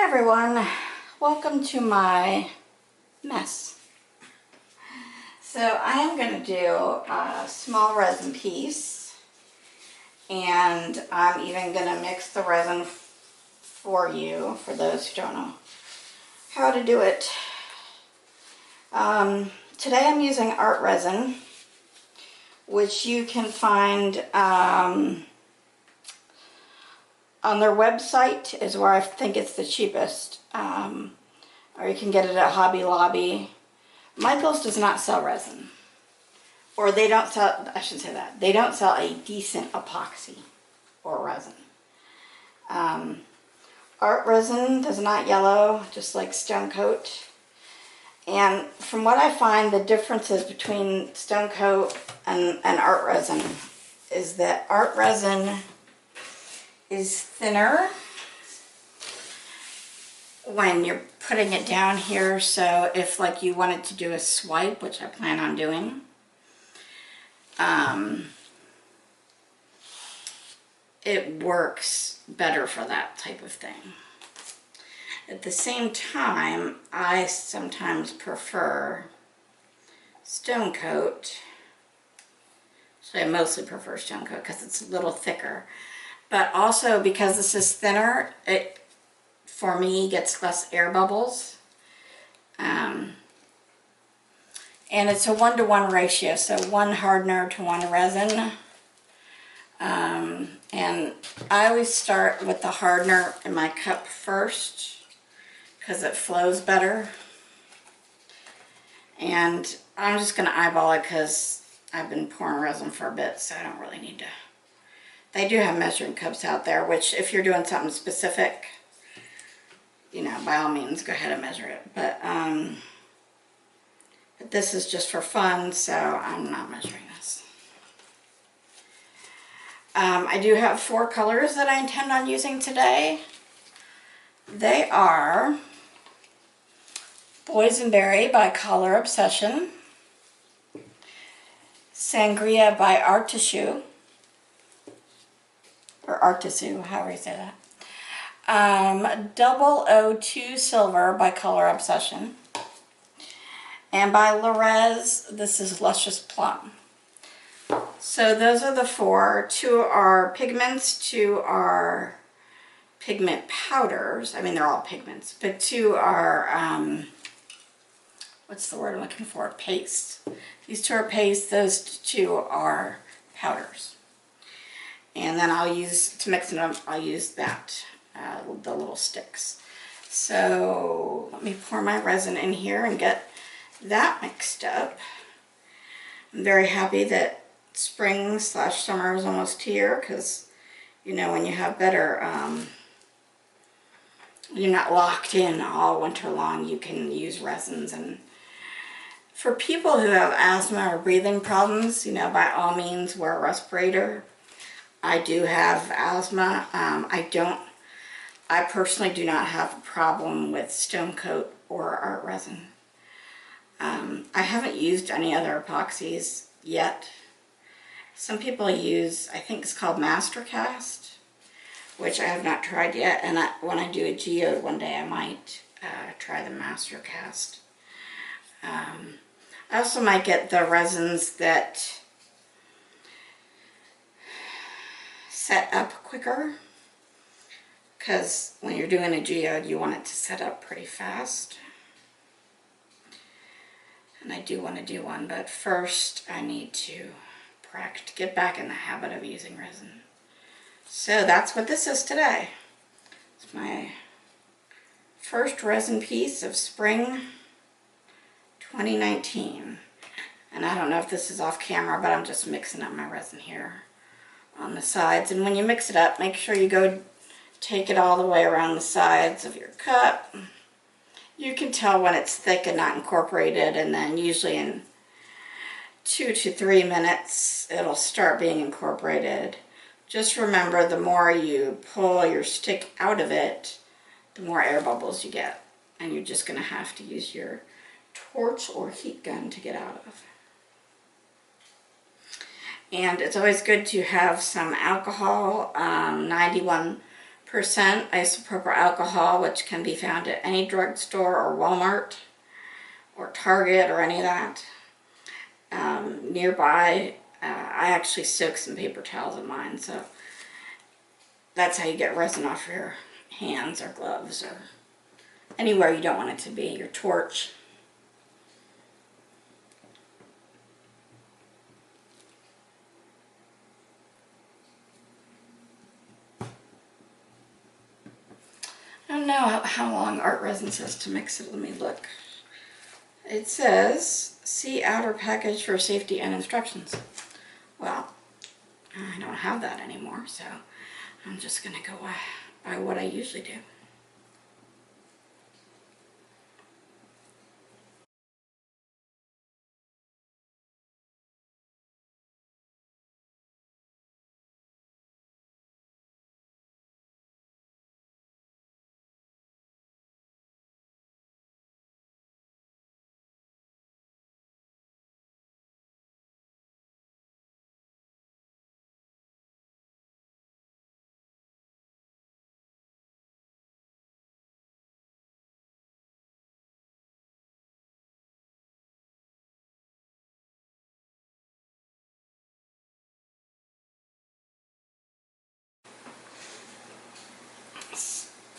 everyone, welcome to my mess. So I am going to do a small resin piece, and I'm even going to mix the resin for you, for those who don't know how to do it. Today I'm using art resin, which you can find on their website is where I think it's the cheapest, or you can get it at Hobby Lobby. Michael's does not sell resin, or they don't sell, I should say that, they don't sell a decent epoxy or resin. Art resin does not yellow, just like Stone Coat. And from what I find, the differences between Stone Coat and art resin is that art resin is thinner when you're putting it down here. So if like you wanted to do a swipe, which I plan on doing, it works better for that type of thing. At the same time, I sometimes prefer Stone Coat. So I mostly prefer Stone Coat because it's a little thicker. But also because this is thinner, it, for me, gets less air bubbles. And it's a 1-to-1 ratio, so 1 hardener to 1 resin. And I always start with the hardener in my cup first because it flows better. And I'm just going to eyeball it because I've been pouring resin for a bit, so I don't really need to. They do have measuring cups out there, which if you're doing something specific, you know, by all means, go ahead and measure it. But this is just for fun, so I'm not measuring this. I do have 4 colors that I intend on using today. They are Boysenberry by Color Obsession, Sangria by Artisue, or Artisue, however you say that. 002 Silver by Color Obsession. And by Resin, this is Lucious Plum. So those are the 4. 2 are pigments, 2 are pigment powders. I mean, they're all pigments, but 2 are, what's the word I'm looking for? Paste. These 2 are paste, those 2 are powders. And then I'll use, to mix it up, I'll use that, the little sticks. So let me pour my resin in here and get that mixed up. I'm very happy that spring/summer is almost here because, you know, when you have better, you're not locked in all winter long, you can use resins. And for people who have asthma or breathing problems, you know, by all means wear a respirator. I do have asthma. I personally do not have a problem with Stone Coat or art resin. I haven't used any other epoxies yet. Some people use, I think it's called Mastercast, which I have not tried yet. And when I do a geode one day, I might try the Mastercast. I also might get the resins that set up quicker, because when you're doing a geode you want it to set up pretty fast, and I do want to do one, but first I need to get back in the habit of using resin. So that's what this is today. It's my first resin piece of spring 2019, and I don't know if this is off camera, but I'm just mixing up my resin here on the sides. And when you mix it up, make sure you go take it all the way around the sides of your cup. You can tell when it's thick and not incorporated, and then usually in 2 to 3 minutes it'll start being incorporated. Just remember, the more you pull your stick out of it, the more air bubbles you get, and you're just going to have to use your torch or heat gun to get out of. And it's always good to have some alcohol, 91 isopropyl alcohol, which can be found at any drugstore or Walmart or Target or any of that. Nearby, I actually soak some paper towels in mine, so that's how you get resin off your hands or gloves or anywhere you don't want it to be, your torch. I don't know how long art resin says to mix it. Let me look. It says, see outer package for safety and instructions. Well, I don't have that anymore, so I'm just going to go by what I usually do.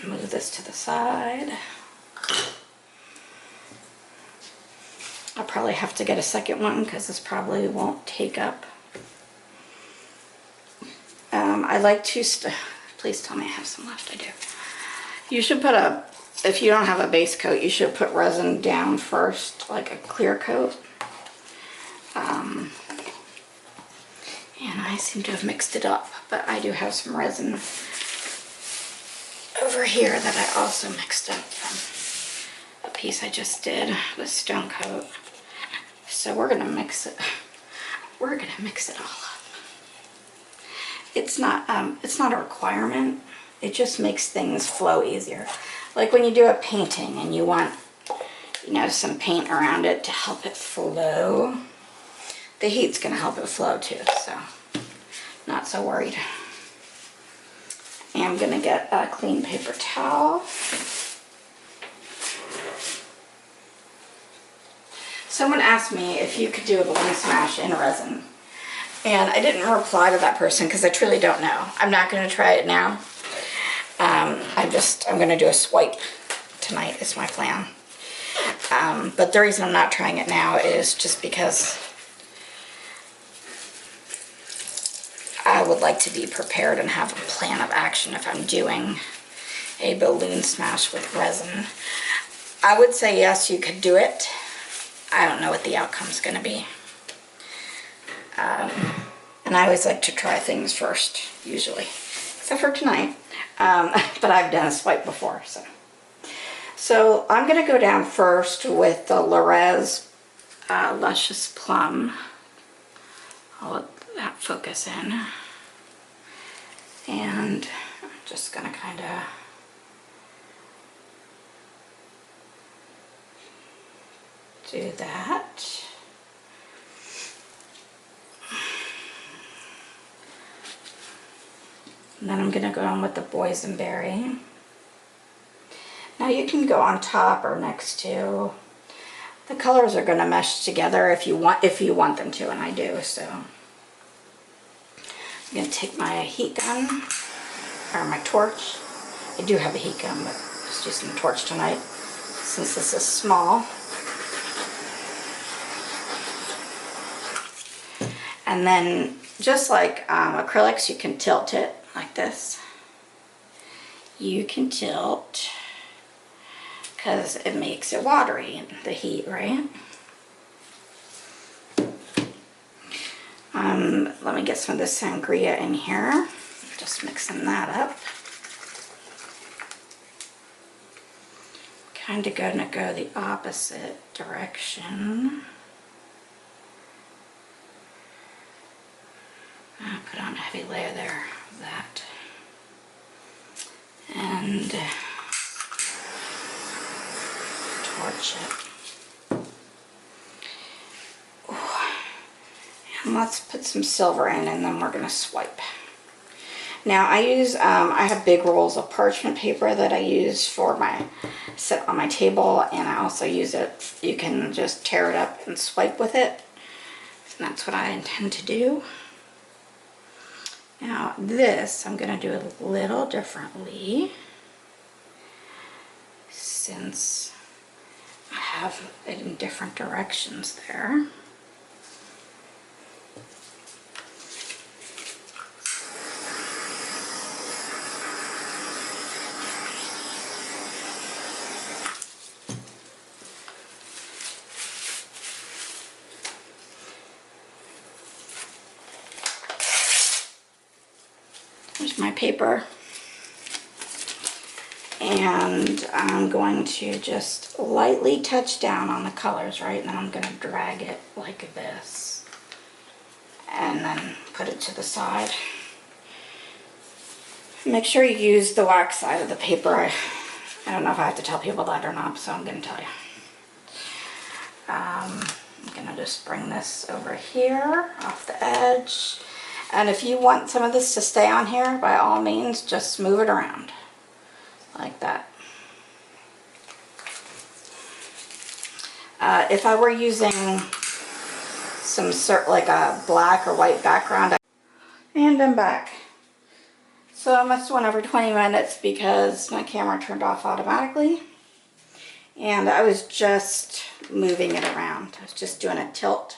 Move this to the side. I'll probably have to get a second one because this probably won't take up. I like to, please tell me I have some left, I do. You should put if you don't have a base coat, you should put resin down first, like a clear coat. And I seem to have mixed it up, but I do have some resin over here that I also mixed up from a piece I just did with stone coat. So we're gonna mix it. We're gonna mix it all up. It's not a requirement. It just makes things flow easier. Like when you do a painting and you want, you know, some paint around it to help it flow. The heat's gonna help it flow too, so not so worried. I'm gonna get a clean paper towel. Someone asked me if you could do a balloon smash in resin, and I didn't reply to that person because I truly don't know. I'm not gonna try it now. I'm gonna do a swipe tonight is my plan. But the reason I'm not trying it now is just because I would like to be prepared and have a plan of action if I'm doing a balloon smash with resin. I would say yes, you could do it. I don't know what the outcome's gonna be. And I always like to try things first, usually, except for tonight. But I've done a swipe before, so. So I'm gonna go down first with the Resin Lucious Plum. I'll let that focus in. And I'm just gonna kind of do that. And then I'm gonna go on with the Boysenberry. Now you can go on top or next to. The colors are gonna mesh together if you want them to, and I do, so. I'm gonna take my heat gun, or my torch. I do have a heat gun, but I'm just using the torch tonight, since this is small. And then, just like acrylics, you can tilt it like this. You can tilt, because it makes it watery in the heat, right? Let me get some of the Sangria in here. Just mixing that up. Kind of gonna go the opposite direction. I'll put on a heavy layer there of that. And torch it. Ooh. And let's put some silver in, and then we're gonna swipe. Now I use, I have big rolls of parchment paper that I use for my, sit on my table, and I also use it, you can just tear it up and swipe with it. And that's what I intend to do. Now this, I'm gonna do a little differently since I have it in different directions there. Here's my paper, and I'm going to just lightly touch down on the colors, right? And then I'm going to drag it like this and then put it to the side. Make sure you use the wax side of the paper. I don't know if I have to tell people that or not, so I'm going to tell you. I'm going to just bring this over here off the edge. And if you want some of this to stay on here, by all means, just move it around like that. If I were using some sort like a black or white background, and I'm back. So I must have went over 20 minutes because my camera turned off automatically. And I was just moving it around. I was just doing a tilt.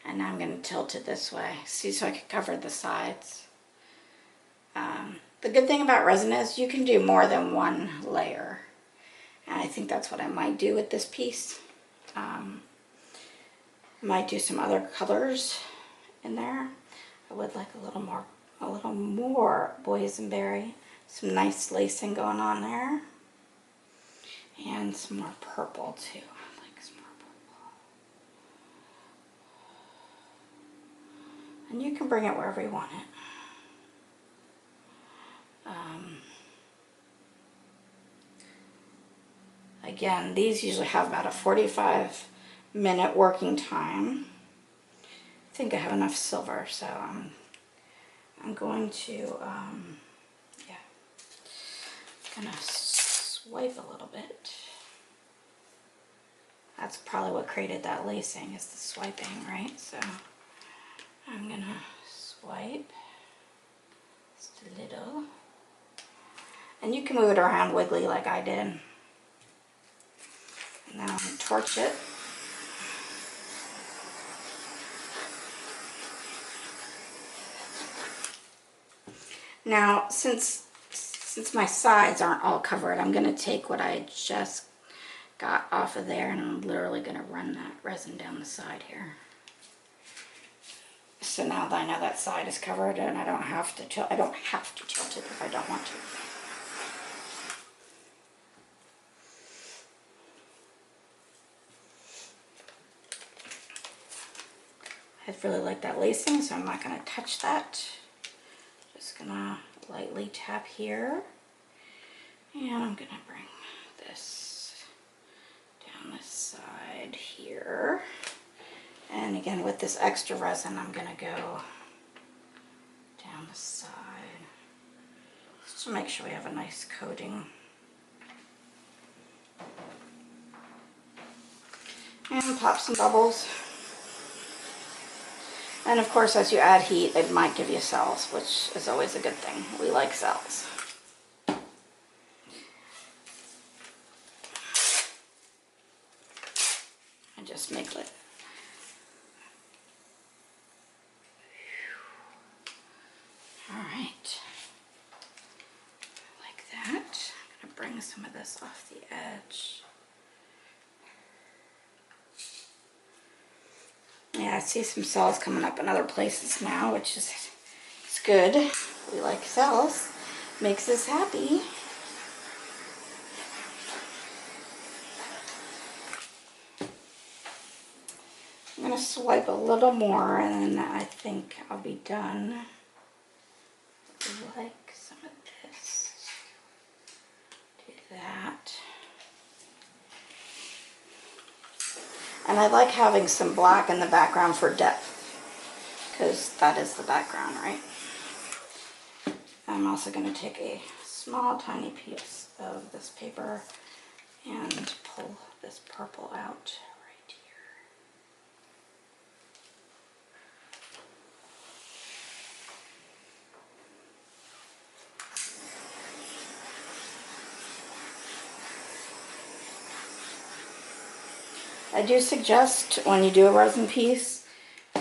And now I'm going to tilt it this way. See, so I can cover the sides. The good thing about resin is you can do more than one layer. And I think that's what I might do with this piece. I might do some other colors in there. I would like a little more boysenberry. Some nice lacing going on there. And some more purple too. I like some more purple. And you can bring it wherever you want it. Again, these usually have about a 45-minute working time. I think I have enough silver, so I'm going to, yeah, gonna swipe a little bit. That's probably what created that lacing, is the swiping, right? So I'm gonna swipe just a little. And you can move it around wiggly like I did. And then I'm gonna torch it. Now, since my sides aren't all covered, I'm gonna take what I just got off of there, and I'm literally gonna run that resin down the side here. So now that I know that side is covered, and I don't have to tilt it if I don't want to. I really like that lacing, so I'm not going to touch that. Just going to lightly tap here. And I'm going to bring this down this side here. And again, with this extra resin, I'm going to go down the side just to make sure we have a nice coating. And pop some bubbles. And of course, as you add heat, it might give you cells, which is always a good thing. We like cells. I just make it. All right. Like that. I'm going to bring some of this off the edge. Yeah, I see some cells coming up in other places now, which is good. We like cells. Makes us happy. I'm going to swipe a little more, and then I think I'll be done. I like some of this. Do that. And I like having some black in the background for depth, because that is the background, right? I'm also going to take a small tiny piece of this paper and pull this purple out right here. I do suggest when you do a resin piece,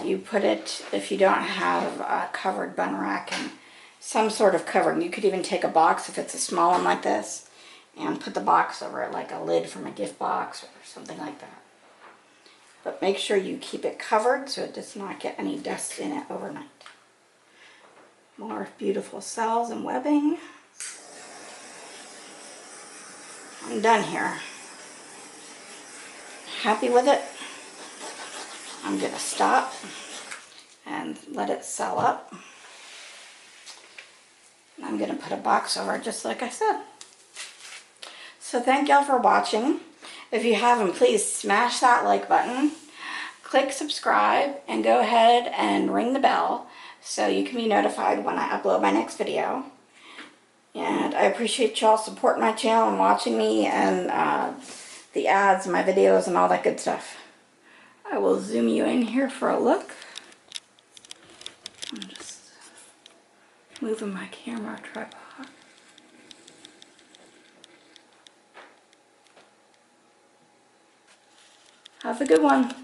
you put it, if you don't have a covered bun rack, and some sort of covering. You could even take a box if it's a small one like this and put the box over it like a lid from a gift box or something like that. But make sure you keep it covered so it does not get any dust in it overnight. More beautiful cells and webbing. I'm done here. Happy with it. I'm going to stop and let it sell up. I'm going to put a box over it just like I said. So thank y'all for watching. If you haven't, please smash that like button, click subscribe, and go ahead and ring the bell so you can be notified when I upload my next video. And I appreciate y'all supporting my channel and watching me and the ads, my videos, and all that good stuff. I will zoom you in here for a look. I'm just moving my camera tripod. Have a good one.